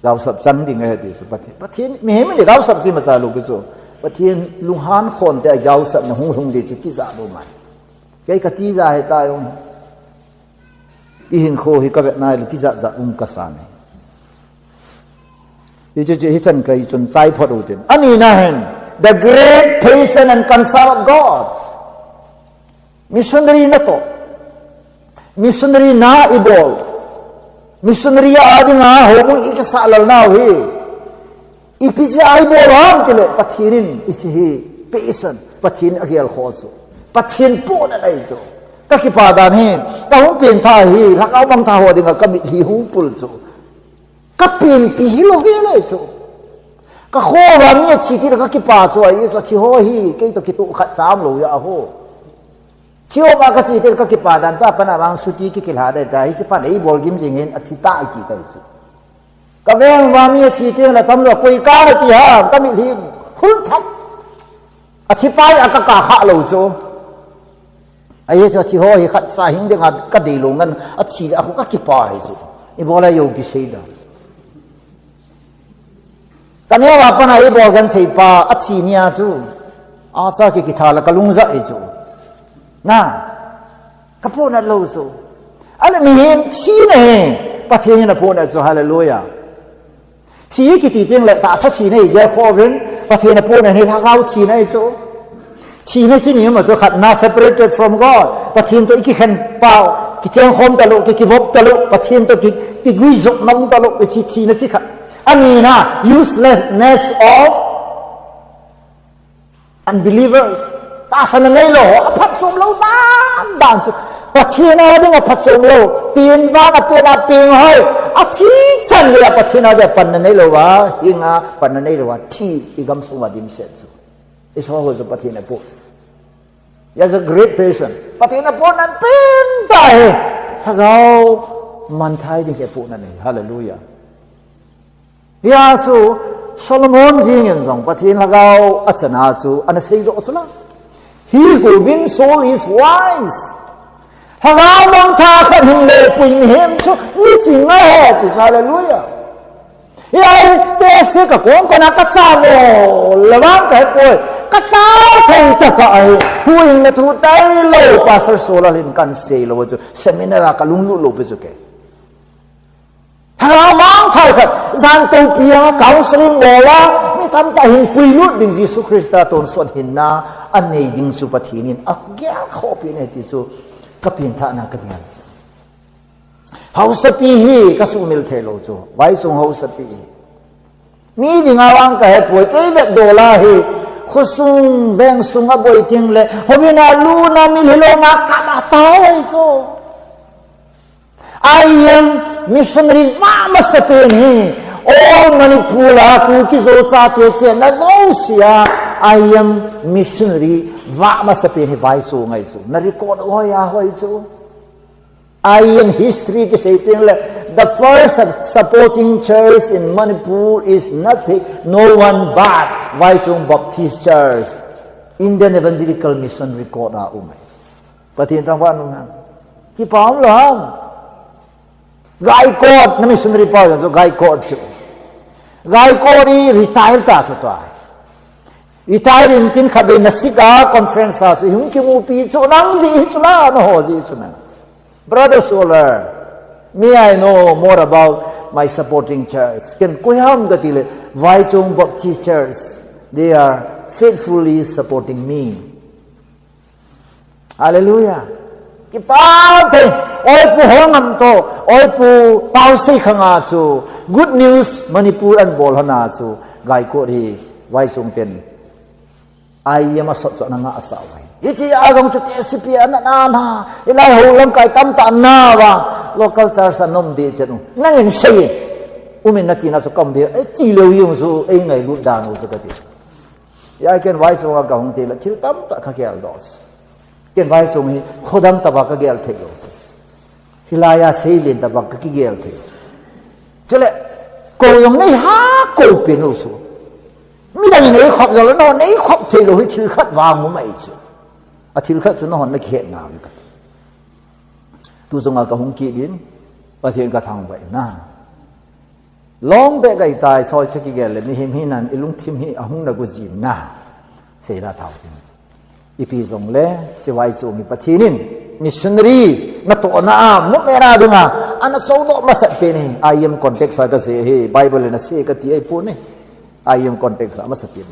gau sap chan ding he ti so pathin me me le gau sap si ma cha lu ki so pathin lung han khon te gau sap na hung di chu ki za do man cái ti za he ta yong I hin kho hi ka vet nai le ti za ka sa ne hi chan kai chun chai phot u tin ani na hen the great patience and concern of God missionary na to missionary na idol missionary adi nga ho mu ik sa lal na hi ipisi ai bo ram chile pathinin isi hi patient pathin agial kho su pathin po na dai zo ka ki pa dan he ta hum pen tha hi lakaw bang tha ho ding ka mi hi hu pul zo ka pen pi hi lo ge le zo ka kho wa mi chi ti ka ki pa zo ai zo chi ho hi ke to ki tu khat cham lo ya ho chiu ma ka chi te ka ki pa dan ta pa na bang su ti ki ki la dai ta hi chi pa nei bol gim jing hen athi ta ki kai zo ka veng wa mi chi te la tam lo koi ka na ti ha ta mi hi khul that athi pai aka ka kha lo zo ai cho chi ho hi khat sa hing de ka de lo ngan athi a khu ka ki pa hi zo I bola yo ki sei da kane wa pa na I bol gan thei pa athi nia chu a cha ki thala ka lung za I chu na ka po na lo zo ale mi hem chi ne ประเทศนี้นะพูดนะจ๊ะฮาเลลูยาที่กิติจริงเลยตาสักทีนี่เดี๋ยวขอเว้นประเทศนะพูดนะนี่ถ้าเขาทีนี่จ๊ะทีนี่ที่นี่มันจะขัดน่า separated from God ประเทศตัวอีกแค่เปล่ากิเจ้าคมตลกกิวบตลกประเทศตัวกิกุยจกน้ำตลกกิทีนี่ที่ขัดอันนี้นะ uselessness of unbelievers ตาสนในโลกพัดสมโลกด้านสุดประเทศนั้นต้องพัดสมโลกเปลี่ยนว่าเปลี่ยนเปลี่ยนให้อาทิตย์จันทร์เลยประเทศนั้นจะปันในโลกว่าหิงาปันในโลกว่าที่อีกคำสวัสดิมเสร็จสุดอิสราเอลจะประเทศนั้นพูด Yes a great person ประเทศนั้นพูดนั้นเป็นใจถ้าเรามันไทยที่จะพูดนั่นเองฮาเลลูยายาสูโซโลมอนจิงยันส่งประเทศเราอัศนาสูอันนั้นสิ่งที่อัศนา He who wins soul is wise ถ้าเรามองท่าขันหิงเลปุ่ยมีเห็นสูนี่จริงไหมที่ฮาเลลูยายาเตะเสกกงก็นักษาโมระวังแก่ป่วยกัษาเท่าจะไอ้ผู้หญิงเนี่ยทุกได้โลภาษาโซลารินกันเซลว่าจะเซมินาร์กัลุงลุโลภจุกเกถ้าเรามองท่าขันจันตุพิยาเขาสลิงบอกว่าไม่ทำแต่หินปุยลุดดิ่งยิสุคริสต์ตนส่วนหินนาอันนี้ดิ่งสุปฏินินอักแก่ข้อพิเนติสุก็เพียงท่านักเรียนเขาสปีฮีก็สู้มิลเทโลจูไว้ส่งเขาสปีมีดิ่งอาวังก็ให้ป่วยเวกโดลาฮีขุสุงแวงสุงอบอยจริงเลยเขาวินาลูนามิลโลงากามาตายจู I am missionary ว่ามาสเปนฮีโอ้มันนี่พูดคือคิดโจทย์เตี้ยเตี้ยนั่นโอ้เสีย I am missionary ว่ามาสเปนฮีไว้ส่งไงจูนั่นรีคอร์ดโอ้ยาไว้จูI am history ke saying the first supporting church in Manipur is nothing no one but Vaichung Baptist Church Indian Evangelical Mission record na umay pati tang wan nang ki paum lang gai code na missionary pa so gai code chu gai code retire ta so to ai retire in tin khabe na sika conference sa so hung ki mu pi chu nang ji chu la no ho ji chu na Brother Sholal, may I know more about my supporting church? Can kuyam gatile Vaichung Baptist Church? They are faithfully supporting me. Hallelujah. Kipate, oi pu hongam to, oi pu pausi khanga chu. Good news, Manipur and Bolhana chu. Gai ko ri Vaichung ten. I am a sot na nga asaway. Ichi agam chu TSP na ilai holam kai tam ta na wa local church anom de chenu nangin sei umin na tina so kom de e chi lo yung su e ngai lu dan u zakati ya ken vai so ga hong te la thil tam ta kha gel dos ken vai so mi khodam ta ba ka gel thei lo hilaya sei len ta ba ka ki gel thei chole ko yong nei ha ko pe no su mi dang nei khop yo lo no nei khop thei lo hi thil khat wang mu mai chuอาทิตย์ข้าจุนหอนนักเขียนงามกันตัวสงฆ์กับหงกีดินประเทศกระทางไปนะล้องเบกไก่ตายซอยสกิเกลเลยมีหิมหินันอิลุงทิมหิอาหงนักกุจินนะเสดาเท่าทิมอีพีสงเล่จะไว้ส่งอีประเทศนินมิชชันนารีนักตัวน่ามุกเมราดุงอ่ะอันนั้นสู้ดอกมาสักเป็นนี่ไอเอ็มคอนเท็กซ์ก็เสียเฮ้ไบเบิลเลยนะเสียก็ที่ไอพูดนี่ไอเอ็มคอนเท็กซ์มาสักเป็น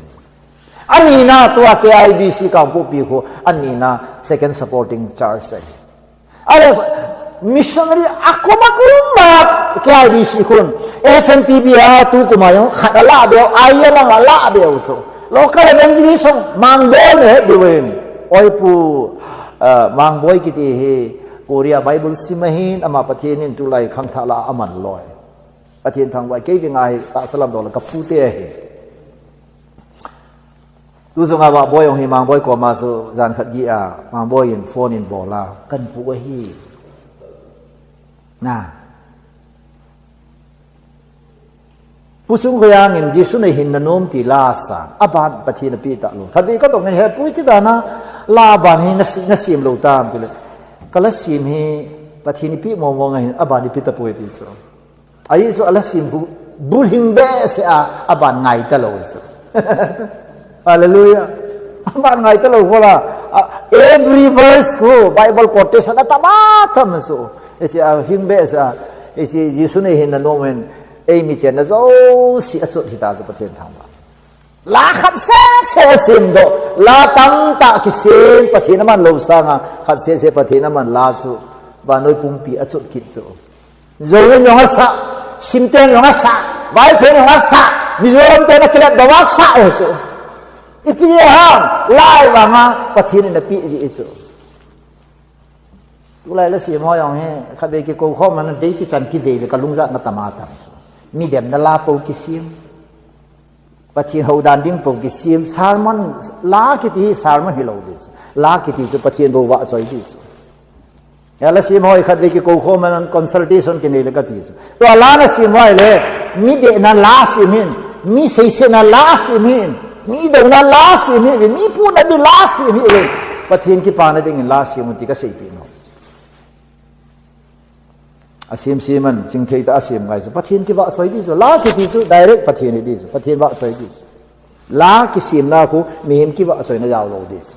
อันนี้นะตัว KIBC กับพวกพี่เขาอันนี้นะ second supporting church อะไรมิชชันนารีอักมาคุมมา KIBC คุณ FNPBR ตัวกุมายังขัดละเดียวไอ้ยังละเดียวสุ local evangelism มังโบยเนี่ยดูเองโอ้ยปูมังโบยกิติเฮโกเรียไบเบิลซิมหินอามาประเทศนี้ตุไลขังทาละอามันลอยประเทศทางไว้เกี่ยงไงตาสลับดอลกับผู้เตะดูสงฆ์ว่าบอยองหิมังบอยก็มาสู่จานขัดยีอามังบอยอินโฟนอินบอลากันผู้ฮีนะผู้สูงวัยเงินจีสุนัยหินนมตีลาสานอาบานปฏินปีตะลุขัดวีก็ต้องเงินเฮปุ้ยที่ดานะลาบานหินัสิมโลตามไปเลยก็ลัสิมฮีปฏินปีมองเงินอาบานปีตะปุ้ยที่สุดไอ้สุลัสิมผู้บุญหิงเบสอาบานไงตะลุสุดHallelujah. Aman ngai talo kola every verse ko Bible quotation at tamata maso. Esi hingbe sa ไอ้สิยิสุนเห็นนั่นโน้มไอ้มีเจนนะโอ้สิอสุดที่ตาจะประเทศทางว่าลาขัดเสสิมโดลาตั้งตาคิสิมประเทศนั้นมันโลสังขัดเสประเทศนั้นมันลาสุบานอยปุ่มปีอสุดคิดสุโจยนยองสะชิมเตนยองสะไว้เพลยองสะมิโจมเตนนักเล่นดาวสะโอ้สุอีพีห้ามไล่ว่างาประเทศนั้นปีจีสุตุลาละสีมอยองเฮขัดเบกิโกข้อมันเด็กที่จันกิเวลกับลุงจักนัตมาตังมีเดียมนั่นลาปูกิซิมปัจจัยหูดันดิ้งปูกิซิมสารมันลาคิตีสารมันฮิโลดิสลาคิตีจะปัจจัยโดวะจอยดิสยาละสีมอยขัดเบกิโกข้อมันคอนซัลทิชันกินเอเลกัติสตัวลาละสีมอยเลยมีเดียนั่นลาสิมินมีเสียนั่นลาสิมินมีดงนั่นลาสิมินมีพูนั่นลาสิมินเลยปัจจัยที่ปานั่นดิ้งลาสิมุติก็เสียปีนอาเซียมซีมันจึงเทตอาเซียมไงสุประเทศที่ว่าสวยที่สุดลาคิดที่สุด direct ประเทศนี้ที่สุดประเทศว่าสวยที่สุดลาคิดซีมนาคูมีหิมคิดว่าสวยน่ายาวโลดิส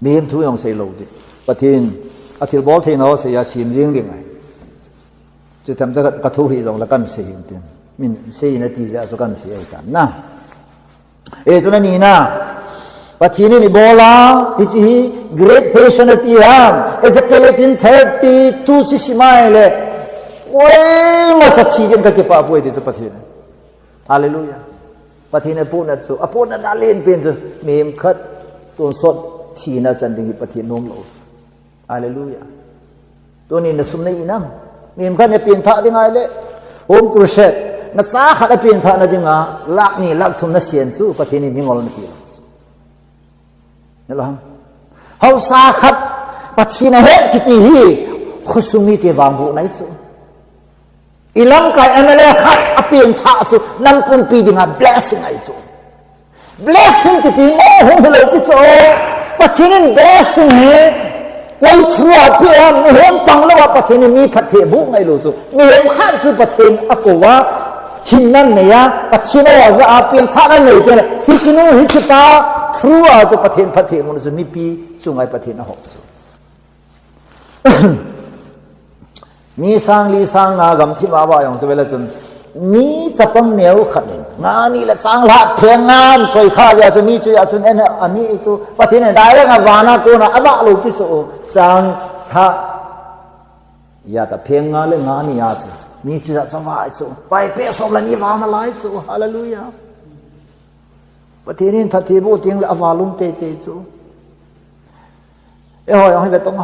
มีหิมทุยองเซโลดิประเทศอาทิตย์บอกที่เราเสียซีมเรื่องไงจะทำจะกระทุ้ยตรงละกันเสียงเต็มมินเสียนาทีจะสุกันเสียกันนะส่วนนี้นะปัจจุบันนี้บอกละที่ great personality ฮะ escalating 32 สิมาเลยโอ้ยมาสักทีจังก็ป้าป่วยที่สุดปัจจุบันฮาเลลูยาปัจจุบันพูดนั่นสุพูดนั่นด่าเล่นเป็นสุมีมขัดตัวสดทีน่าจันทิงปัจจุบันนุ่มโลฮาเลลูยาตัวนี้น่ะสมในอินังมีมขัดเนี่ยเปลี่ยนท่าได้ไงเลยโฮมครูเชตน่ะสาขัดเปลี่ยนท่านั่นได้ไงลักนี่ลักทุ่มน่ะเสียนสู้ปัจจุบันมีงอลนั่นทีนี่หรอเขาสาขัดปัจจัยเหตุกิติฮีขุสุมีเทวางบุไหนสุอีลังกายอันนั้นขัดอภิญชาสุนั่นคุณปีดิ่ง blessing ไอสุ blessing กิติโอ้โหเลยพี่โจปัจจัยนั้น blessing เฮไว้ชั่วเพียงมีเห็นฟังแล้วว่าปัจจัยนี้มีพัฒเทบุไงรู้สุมีเห็นข้ามสุปัจจัยอกุวะหินนั่นเนี่ยปัจจัยนั้นว่าจะอภิญชานั่นเลยกันฮิจิโนฮิจิตาทรูอาจะประเทศมันจะมีปีจุงไอประเทศนะฮอกสุมีสังลีสังงากำที่มาว่าอย่างจะเวลาจนมีจะปังเหนียวขัดงานนี่แหละสังละเพียงงานสวยข้าอยากจะมีจุยอยากจะเนี่ยอันนี้สุประเทศไหนได้แล้วงานวานาตัวน่ะอะไรลูกพิสุสังละอยากจะเพียงงานเรื่องงานนี่อยากจะมีจุยอยากจะว่าสุไปเปะสมละนี่วามาไล่สุฮาเลลูยาประเทศนี้พัฒน์บูติงเลยอวาลุมเตเตจูหอยให้ไปตรง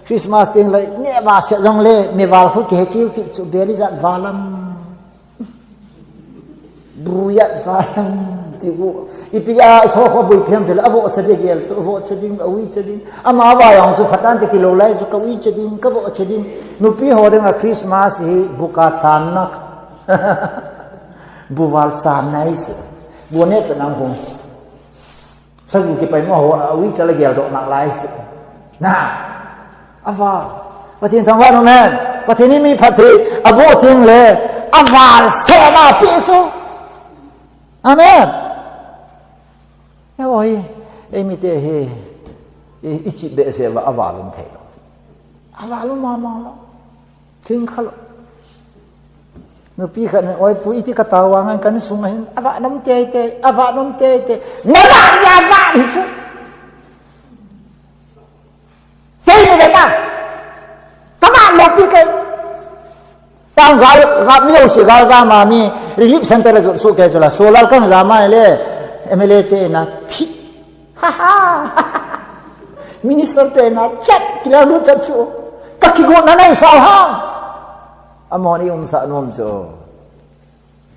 คริสต์มาสติงเลยเนี่ยว่าเสียงเลยมีวาลฟุกเฮกิวกิจูเบลิจัดวาลัมบรูยัดวาลัมที่กูอีพีอาโซขบุยเพียงเถอะอโวเสดิเกลโซโวเสดิงอวิเสดิงอามาว่าอย่างสุขัดอันที่กิโลไลสุกวิเสดิงกโวเสดิงนุปีหัวเรื่องคริสต์มาสฮีบุกาชานนักบุวาลชานไนส์บัวเนี่ยเป็นนางพงสักอยู่กี่ไปมั่วหัววิจารณ์เกี่ยวดอกหนักหลายสินะอาวาประเทศทางว่าโนแมนประเทศนี้มีประเทศอโบทิงเลยอาวาเสนาพิสุอาเมนเฮ้ยเอมิเตเฮอิจิเบเสวะอาวาลุมเทลอาวาลุมมาแล้วถึงขลุ่นูพี่ขันโอ้ยผู้อิทธิกตาวางกันสุ่งให้อาวาน้ำเจเตอาวาน้ำเจเตนั่นยาบ้าที่สุดเฮ้ยนี่เป็นทำไมลูกพี่กันตามกับมีอุศิกาจามามีรีลิฟเซ็นเตอร์สุดแก่จุฬาโซลาร์กันจามาเลยMLAเตนะพี่ฮ่าฮ่ามินิสเตอร์เตนะจัดกิเลรู้จักสู้กักกิโกนั่นไอ้สาวห้างอมอนี่สานมโจ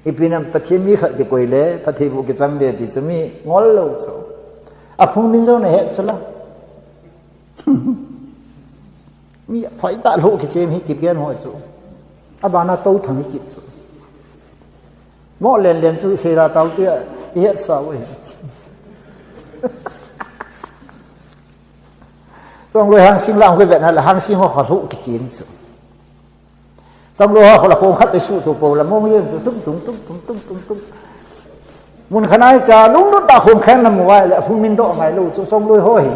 อีพีนั้นประเทศมีขัดที่กุยเล่ประเทศบุกจังเดียที่จะมีงอลโลโจอาพงมินโจเนี่ยจุฬามีไฟตาโลกเจมให้กิบเกียนหัวโจอาบานาโต้ทั้งให้กิบโจมอเลียนสุเสดาเต้าเตี้ยเฮ็ดสาวต้องรวยหางสิงล่างคุยแบบนั้นแหละหางสิงเขาขอรู้กิจสุดต้องรวยเขาละคงคัดไปสู้ตัวโปละมองเรื่องตุ้มมุนขนาดจะลุงนุดตาคงแข็งน้ำไว้แล้วพุ่งมินโตไงลูกต้องรวยเขาเห็น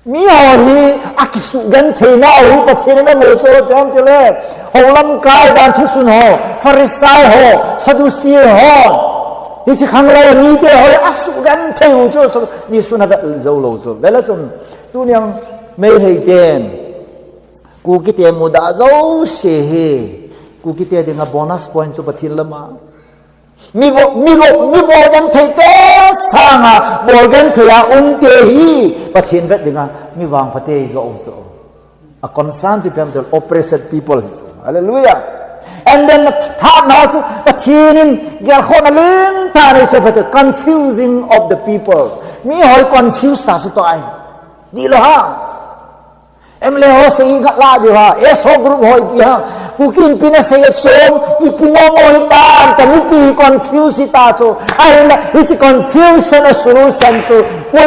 mi ho hi akisu gan thena ho pathin na mo so pyam chele holam kai dan thu sun ho farisai ho sadusi ho ni chi khang la ni te ho asu gan theu cho ni sun ha zo lo zo vela chum tu nyang me hei ten ku ki te mu da zo se he ku ki te dinga bonus point cho pathin lama mi bo gan thei te sanga bo gan thea te hi pathin vet dinga mi wang pate zo zo a concern to them oppressed people. Hallelujah. And then third now to pathin gal khona len ta re se pate confusing of the people mi hoi confuse ta su to ai di lo ha em le ho se ga la ju ha e so group hoi ti ha kukin pina se chom ipimo mo ta ta mi pi confuse ta so ai na is confusion a solution so we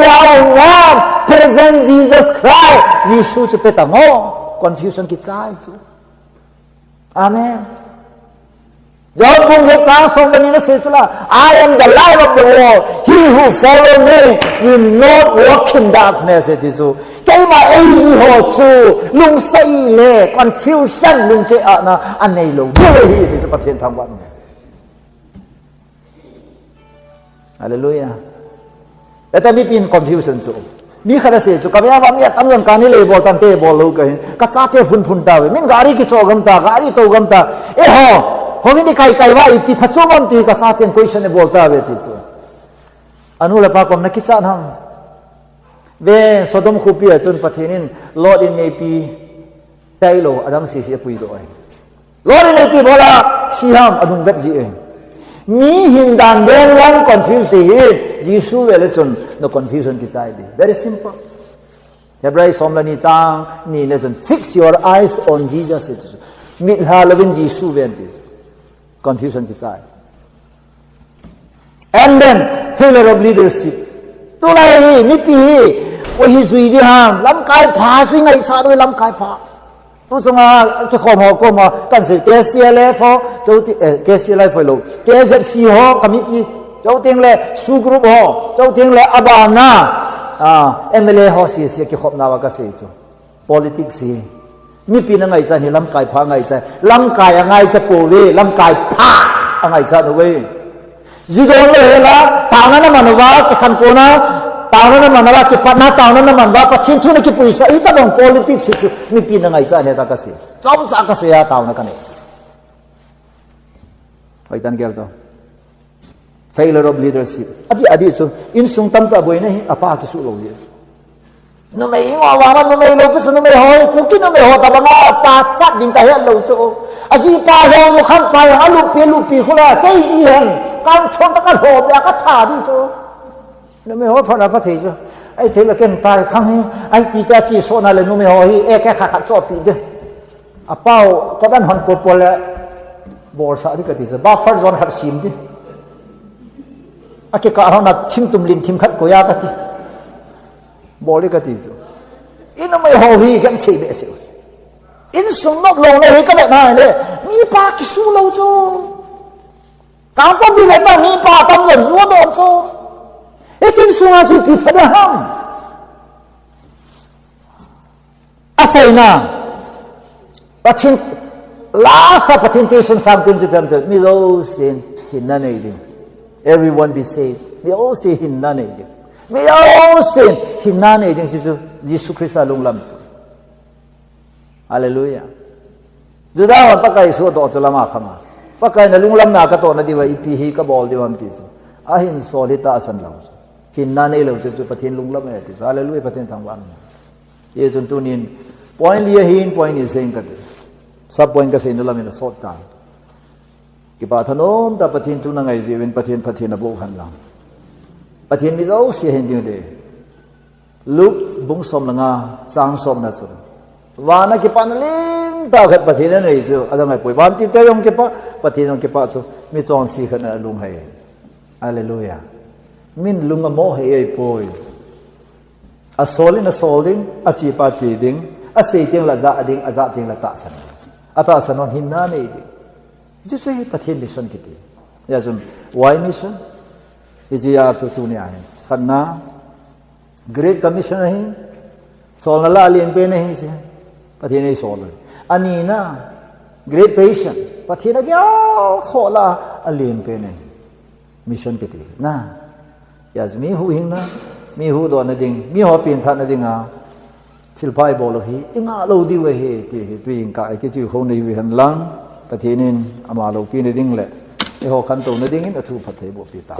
present Jesus Christ Jesus che peta ngo confusion ki chai so amen John bung se chang song ni na se chula I am the light of the world he who follow me will not walk in darkness it is so cái mà ấy họ su lung say le confusion lung che na anh này lâu rồi thì sẽ phát hiện thằng bạn Hallelujah. Để ta biết pin confusion su mi khara se su kabya bang ya tam yang kani leibol tam te bol lo kai ka cha te phun ta we min gari ki cho gam ta gari to gam ta e ho ni kai wa i pha cho bam ti ka sa chen question e bol ta we ti su anu la pa kom na ki cha ham về Sodom khupia chun pathinin Lord in maybe tailo adam si pui do ai Lord in maybe bola siham adung vet ji ai mi hin dan den lang confuse hi Jisu vele chun no confusion ki chai di very simple Hebrew somlani chang ni lesson fix your eyes on Jesus it mit ha loving Jisu ventis confusion ki chai and then failure of leadership tu lai mi pi o hi zui di ham lam kai pha sui ngai sa doi lam kai pha tu songa ke khom ho ko ma kan se KCL fo chou ti KCL fo lo KZC ho committee chou ting le su group ho chou ting le abana MLA ho si ke khop na wa ka se chu politics si mi pi na ngai cha ni lam kai pha ngai cha lam kai ngai cha po we lam kai pha ngai cha no we zidon le la ta na ma no wa ke khan ko na tao na manala ki patna tao na manwa pachin thuna ki puisa ita bang politics su mi pina ngai sa ne ta ka se chom cha ka se ya tao na ka ne hoi tan ger to failure of leadership adi so in sung tam ta boi ne apa ki su lo ye no mai ngo wa man no mai lo pu no mai hoi ku ki no mai ho ta ba ma pa sat ding ta ya lo so aji pa ho khan pa ya lu pi khula kai ji han kam chon ta ka ho ya ka tha di so nó mới hỏi phải là phát thị chứ, ai thấy là cái tài khăng hi, ai chỉ ta chỉ số này là nó mới hỏi hi, ai cái khát số bị chứ, à bao có đàn hòn bò là bò sợ đi cái gì chứ, bao phát giòn khát xìm chứ, à cái cả họ là thím tùm linh thím khát của ya cái gì, bò đi cái gì chứ, in nó mới hỏi hi cái gì vậy chứ, in sung nóc lồng này cái này này, ni ba cái số lâu chứ, cảm có bị người ta ni ba tâm nhận số đó chứ. Echin sunga su pi pada ham asaina pachin lasa pachin patient sang pin ju pam mi zo sin hin na nei ding everyone be saved mi all say hin na nei ding mi all sin hin na nei ding su Jesus Christ lung lam su hallelujah juda pa kai so do chalama khama pa kai na lung lam na ka to na diwa ipi hi ka bol diwam ti su ahin solita asan lau hin na nei lo chu pathin lung lam e ti hallelujah pathin thang wan ye chun tu nin point lia hin point is saying ka sub point ka sein lam in short ta ki ba thanom ta pathin tu na ngai jiwen pathin abo han lam pathin mi zo si hin ding de luk bung som langa sang som na chu wa na ki pan ling ta khat pathin na nei chu adang ai poi ban ti te yong ki pa pathin yong ki pa chu mi chon si khat na lung hai hallelujah min lunga mo he ai poi a solding a chi pa chi ding a sei ting la za ding a za ting la ta san ata sanon hin na nei ding ju sei pathin mission kiti ya jun why mission is ya so tu ne ai khanna great commission hi Sol na la alien pe na hi se. Pati na sol. Ani na great patient. Pati na kya khola alien pe na. Mission kiti na. Yas mi hu hing na mi hu do na ding mi ho pin tha na ding a. Silpai bol hi inga lo di we he ti tu ing ka ai ke chu ho nei wi han lang. Pati nin ama lo pi na ding le. E ho khan to na ding in a thu phathai bo pi ta.